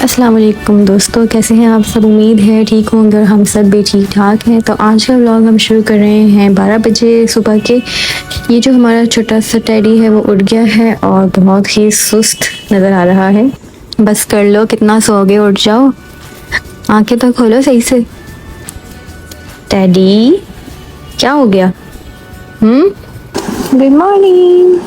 अस्सलाम वालेकुम दोस्तों, कैसे हैं आप सब। उम्मीद है ठीक होंगे और हम सब भी ठीक ठाक हैं। तो आज का व्लॉग हम शुरू कर रहे हैं 12 बजे सुबह के। ये जो हमारा छोटा सा टेडी है वो उठ गया है और बहुत ही सुस्त नज़र आ रहा है। बस कर लो, कितना सोओगे, उठ जाओ, आंखें तो खोलो सही से। टेडी क्या हो गया? Good morning.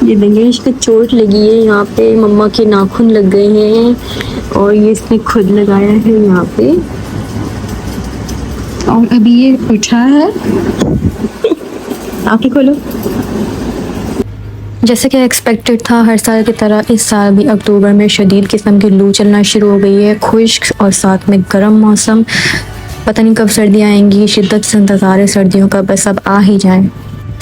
ये देखिए, इसको चोट लगी है यहाँ पे, मम्मा के नाखून लग गए हैं और ये इसने खुद लगाया है यहाँ पे। और अभी ये उठा है। आंखें खोलो। जैसे कि एक्सपेक्टेड था, हर साल की तरह इस साल भी अक्टूबर में शदीद किस्म की लू चलना शुरू हो गई है। खुश्क और साथ में गर्म मौसम। पता नहीं कब सर्दियाँ आएंगी, शिद्दत से इंतज़ार है सर्दियों का, बस अब आ ही जाएं।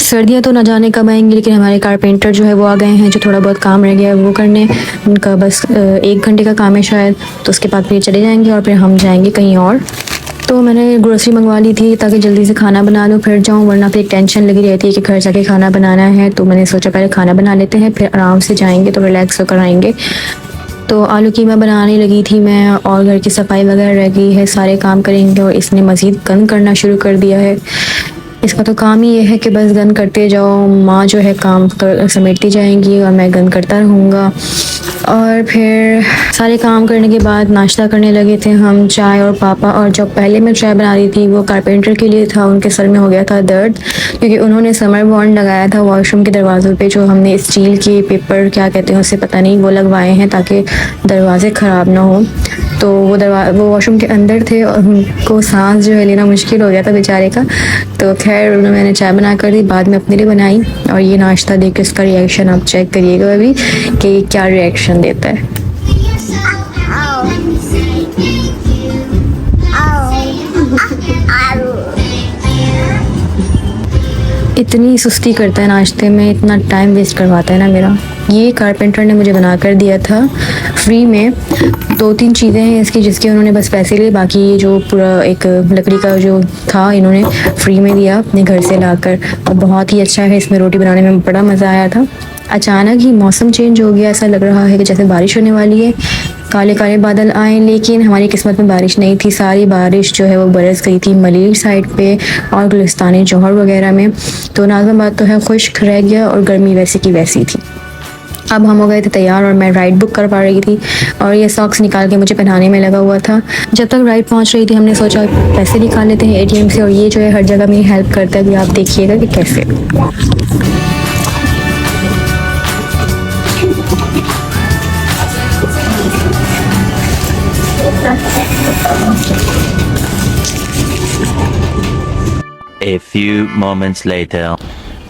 सर्दियाँ तो न जाने कब आएंगी, लेकिन हमारे कारपेंटर जो है वो आ गए हैं, जो थोड़ा बहुत काम रह गया है वो करने। उनका बस 1 घंटे का काम है शायद, तो उसके बाद फिर चले जाएंगे और फिर हम जाएंगे कहीं और। तो मैंने ग्रोसरी मंगवा ली थी ताकि जल्दी से खाना बना लूँ फिर जाऊँ, वरना फिर टेंशन लगी रहती है कि घर जाके खाना बनाना है। तो मैंने सोचा पहले खाना बना लेते हैं, फिर आराम से जाएंगे तो रिलैक्स होकर आएंगे। तो आलू कीमा बनाने लगी थी मैं, और घर की सफाई वगैरह रह गई है, सारे काम करेंगे। और इसने मज़ीद गंद करना शुरू कर दिया है। इसका तो काम ही ये है कि बस गंद करते जाओ। माँ जो है काम समेटती जाएंगी और मैं गंद करता रहूँगा। और फिर सारे काम करने के बाद नाश्ता करने लगे थे हम, चाय और पापा। और जब पहले मैं चाय बना रही थी वो कारपेंटर के लिए था, उनके सर में हो गया था दर्द, क्योंकि उन्होंने समर बॉन्ड लगाया था वॉशरूम के दरवाज़ों पे, जो हमने स्टील के पेपर क्या कहते हैं उसे पता नहीं, वो लगवाए हैं ताकि दरवाजे ख़राब ना हो। तो वो वॉशरूम के अंदर थे और उनको सांस जो है लेना मुश्किल हो गया था बेचारे का। तो खैर मैंने चाय बना कर दी, बाद में अपने लिए बनाई। और ये नाश्ता देख के इसका रिएक्शन आप चेक करिएगा अभी कि क्या रिएक्शन देता है। इतनी सुस्ती करता है नाश्ते में, इतना टाइम वेस्ट करवाता है ना मेरा। ये कारपेंटर ने मुझे बना कर दिया था फ्री में। 2-3 चीज़ें हैं इसकी जिसके उन्होंने बस पैसे लिए, बाकी ये जो पूरा एक लकड़ी का जो था इन्होंने फ्री में दिया अपने घर से लाकर। और बहुत ही अच्छा है, इसमें रोटी बनाने में बड़ा मज़ा आया था। अचानक ही मौसम चेंज हो गया, ऐसा लग रहा है कि जैसे बारिश होने वाली है। काले काले बादल आए, लेकिन हमारी किस्मत में बारिश नहीं थी। सारी बारिश जो है वो बरस गई थी मलीर साइड पे और गुलिस्तानी जौहर वगैरह में। तो नाज़िमाबाद तो है खुश्क रह गया और गर्मी वैसी की वैसी थी। अब हम हो गए थे तैयार और मैं राइड बुक कर पा रही थी, और ये सॉक्स निकाल के मुझे पहनाने में लगा हुआ था। जब तक राइड पहुंच रही थी हमने सोचा पैसे निकाल लेते हैं ATM से, और ये जो है हर जगह मेरी हेल्प करता है। कि आप देखिएगा कि कैसे। A few moments later.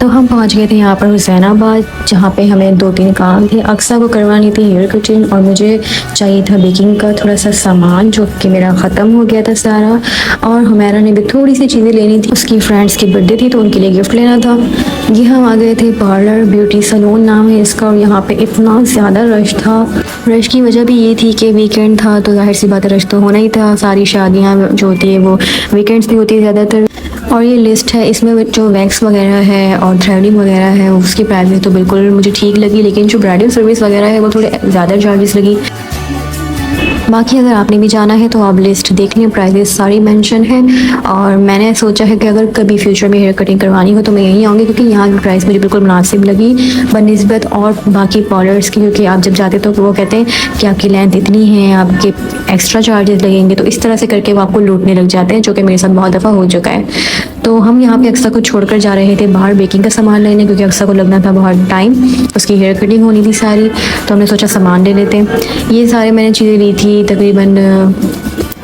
तो हम पहुंच गए थे यहाँ पर हुसैनाबाद, जहाँ पे हमें 2-3 काम थे। अक्सा को करवानी थी हेयर कटिंग, और मुझे चाहिए था बेकिंग का थोड़ा सा सामान जो कि मेरा ख़त्म हो गया था सारा। और हमारा ने भी थोड़ी सी चीज़ें लेनी थी, उसकी फ्रेंड्स की बर्थडे थी तो उनके लिए गिफ्ट लेना था। ये हम आ गए थे पार्लर ब्यूटी सलून नाम है इसका, और यहाँ पे इतना ज़्यादा रश था। रश की वजह भी ये थी कि वीकेंड था, तो जाहिर सी बात है रश तो होना ही था। सारी शादियाँ जो होती है वो वीकेंड्स भी होती है ज़्यादातर। और ये लिस्ट है, इसमें जो वैक्स वगैरह है और थ्रेडिंग वगैरह है उसकी प्राइस तो बिल्कुल मुझे ठीक लगी, लेकिन जो ब्राइडल सर्विस वगैरह है वो थोड़े ज़्यादा चार्जेस लगी। बाकी अगर आपने भी जाना है तो आप लिस्ट देख लें, प्राइसेस सारी मेंशन है। और मैंने सोचा है कि अगर कभी फ्यूचर में हेयर कटिंग करवानी हो तो मैं यहीं आऊँगी, क्योंकि यहाँ की प्राइस मुझे बिल्कुल मुनासिब लगी बनिस्बत और बाकी पार्लर्स की। क्योंकि आप जब जाते तो वो कहते हैं कि आपकी लेंथ इतनी है, आपके एक्स्ट्रा चार्जेस लगेंगे, तो इस तरह से करके वो आपको लूटने लग जाते हैं, जो कि मेरे साथ बहुत दफ़ा हो चुका है। तो हम यहाँ पे अक्सा को छोड़कर जा रहे थे बाहर बेकिंग का सामान लेने, क्योंकि अक्सा को लगना था बहुत टाइम, उसकी हेयर कटिंग होनी थी सारी। तो हमने सोचा सामान ले लेते हैं। ये सारे मैंने चीज़ें ली थी, तकरीबन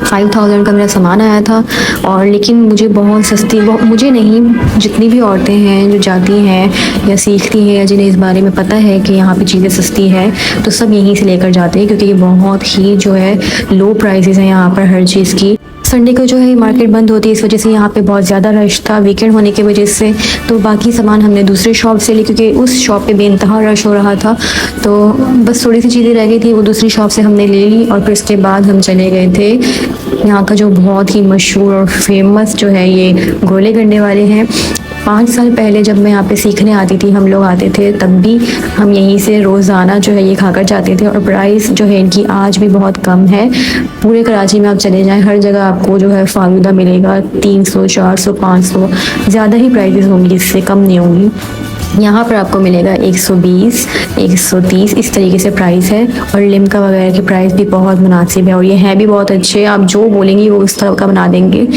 5000 का मेरा सामान आया था। और लेकिन मुझे बहुत सस्ती, मुझे नहीं, जितनी भी औरतें हैं जो जाती हैं या सीखती हैं या जिन्हें इस बारे में पता है कि यहाँ पे चीज़ें सस्ती हैं, तो सब यहीं से लेकर जाते हैं, क्योंकि ये बहुत ही जो है लो प्राइसेस हैं यहाँ पर हर चीज़ की। संडे को जो है मार्केट बंद होती है, इस वजह से यहाँ पे बहुत ज़्यादा रश था वीकेंड होने की वजह से। तो बाकी सामान हमने दूसरे शॉप से ली, क्योंकि उस शॉप पे बेइंतहा रश हो रहा था। तो बस थोड़ी सी चीज़ें रह गई थी, वो दूसरी शॉप से हमने ले ली। और फिर उसके बाद हम चले गए थे यहाँ का जो बहुत ही मशहूर और फेमस जो है ये गोले गंडे वाले हैं। 5 साल पहले जब मैं यहाँ पे सीखने आती थी, हम लोग आते थे, तब भी हम यहीं से रोज़ाना जो है ये खाकर जाते थे। और प्राइस जो है इनकी आज भी बहुत कम है। पूरे कराची में आप चले जाएं, हर जगह आपको जो है फालूदा मिलेगा 300, 400, 500, ज़्यादा ही प्राइसेस होंगी, इससे कम नहीं होंगी। यहाँ पर आपको मिलेगा 120, 130 इस तरीके से प्राइस है। और लिम्का वगैरह की प्राइस भी बहुत मुनासिब है और ये है भी बहुत अच्छे। आप जो बोलेंगी वो उस तरह का बना देंगे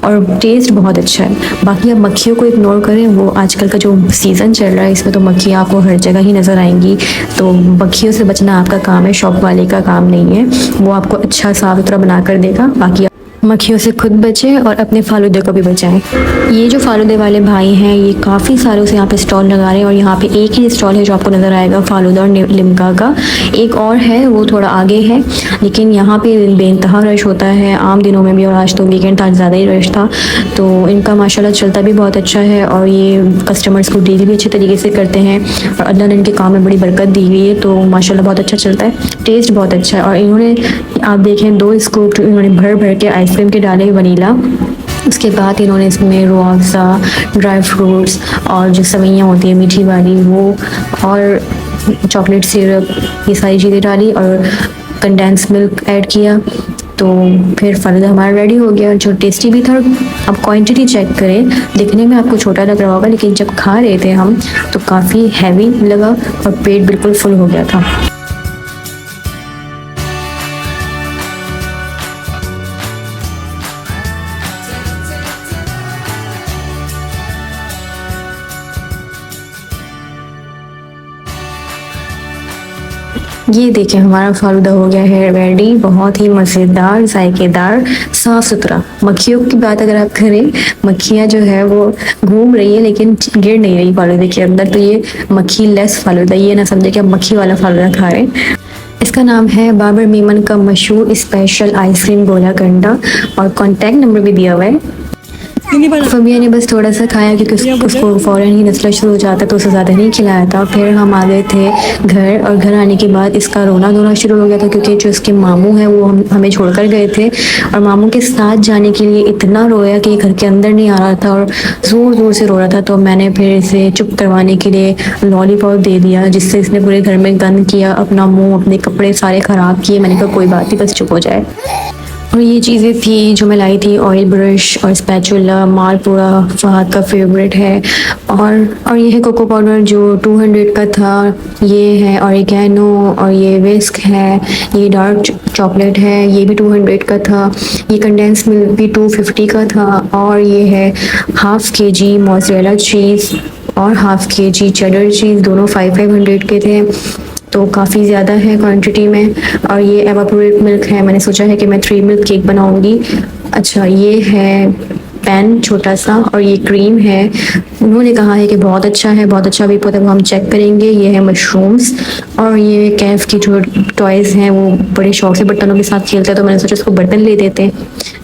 और टेस्ट बहुत अच्छा है। बाकी आप मक्खियों को इग्नोर करें, वो आजकल का जो सीज़न चल रहा है इसमें तो मक्खियाँ आपको हर जगह ही नज़र आएंगी। तो मक्खियों से बचना आपका काम है, शॉप वाले का काम नहीं है। वो आपको अच्छा साफ सुथरा बना कर देगा। बाकी मक्खियों से खुद बचें और अपने फालूदे को भी बचाएं। ये जो फालूदे वाले भाई हैं ये काफ़ी सालों से यहाँ पे स्टॉल लगा रहे हैं और यहाँ पे एक ही स्टॉल है जो आपको नज़र आएगा फालूदा और लिम्का का। एक और है वो थोड़ा आगे है, लेकिन यहाँ पे बेइंतहा रश होता है आम दिनों में भी, और आज तो वीकेंड था, ज़्यादा ही रश था। तो इनका माशाल्लाह चलता भी बहुत अच्छा है और ये कस्टमर्स को डील भी अच्छे तरीके से करते हैं और अल्लाह ने इनके काम में बड़ी बरकत दी हुई है। तो माशाल्लाह बहुत अच्छा चलता है, टेस्ट बहुत अच्छा है। और इन्होंने आप देखें 2 स्कूप इन्होंने भर भर के आइसक्रीम के डाले वनीला। उसके बाद इन्होंने इसमें रूअफ़ज़ा, ड्राई फ्रूट्स और जो सवैयाँ होती है मीठी वाली वो, और चॉकलेट सिरप, ये सारी चीज़ें डाली और कंडेंस मिल्क ऐड किया। तो फिर फालूदा हमारा रेडी हो गया, जो टेस्टी भी था। अब क्वांटिटी चेक करें, दिखने में आपको छोटा लग रहा होगा लेकिन जब खा रहे थे हम तो काफ़ी हैवी लगा और पेट बिल्कुल फुल हो गया था। ये देखें हमारा फालूदा हो गया है रेडी, बहुत ही मज़ेदार, जायकेदार, साफ़ सुथरा। मक्खियों की बात अगर आप करें, मक्खियाँ जो है वो घूम रही है लेकिन गिर नहीं रही फालूदे के अंदर। तो ये मक्खी लेस फालूदा, ये ना समझे कि आप मक्खी वाला फालूदा खा रहे हैं। इसका नाम है बाबर मेमन का मशहूर स्पेशल आइसक्रीम गोला कंडा और कॉन्टैक्ट नंबर भी दिया हुआ है। फबिया ने बस थोड़ा सा खाया क्योंकि उसको फ़ौरन ही नचला शुरू हो जाता, तो उसे ज़्यादा नहीं खिलाया था। फिर हम आ गए थे घर और घर आने के बाद इसका रोना धोना शुरू हो गया था क्योंकि जो इसके मामू हैं वो हमें छोड़कर गए थे और मामू के साथ जाने के लिए इतना रोया कि घर के अंदर नहीं आ रहा था और ज़ोर ज़ोर से रो रहा था। तो मैंने फिर इसे चुप करवाने के लिए लॉलीपॉप दे दिया, जिससे इसने पूरे घर में गंद किया, अपना मुँह, अपने कपड़े सारे ख़राब किए। मैंने कहा कोई बात नहीं, बस चुप हो जाए। और ये चीज़ें थी जो मैं लाई थी, ऑयल ब्रश और स्पैचुला, मालपुरा फहद का फेवरेट है। और ये है कोको पाउडर जो 200 का था, ये है ऑरिगेनो और ये विस्क है, ये डार्क चॉकलेट है, ये भी 200 का था, ये कंडेंस मिल्क भी 250 का था, और ये है ½ kg मोज़रेला चीज़ और ½ kg चेडर चीज़, दोनों 500 के थे। तो काफ़ी ज़्यादा है क्वांटिटी में। और ये एवापोरेट मिल्क है, मैंने सोचा है कि मैं 3 मिल्क केक बनाऊंगी। अच्छा, ये है पैन छोटा सा और ये क्रीम है। उन्होंने कहा है कि बहुत अच्छा है, बहुत अच्छा भी पता है, वो हम चेक करेंगे। ये है मशरूम्स और ये कैफ की जो टॉयज़ हैं वो बड़े शौक से बर्तनों के साथ खेलते हैं, तो मैंने सोचा इसको बर्तन ले देते हैं।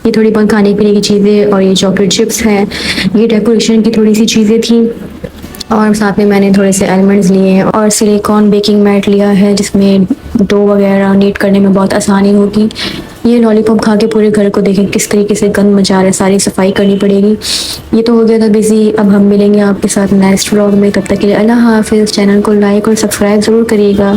ये थोड़ी बहुत खाने पीने की चीज़ें और ये चॉकलेट चिप्स हैं। ये डेकोरेशन की थोड़ी सी चीज़ें थी और साथ में मैंने थोड़े से एलमंड्स लिए हैं और सिलिकॉन बेकिंग मैट लिया है जिसमें डो वगैरह नीट करने में बहुत आसानी होगी। ये लॉलीपॉप खा के पूरे घर को देखें किस तरीके से गंद मचा रहा है, सारी सफाई करनी पड़ेगी। ये तो हो गया था बिजी। अब हम मिलेंगे आपके साथ नेक्स्ट व्लॉग में, तब तक के लिए अल्लाह हाफिज़। चैनल को लाइक और सब्सक्राइब ज़रूर करिएगा।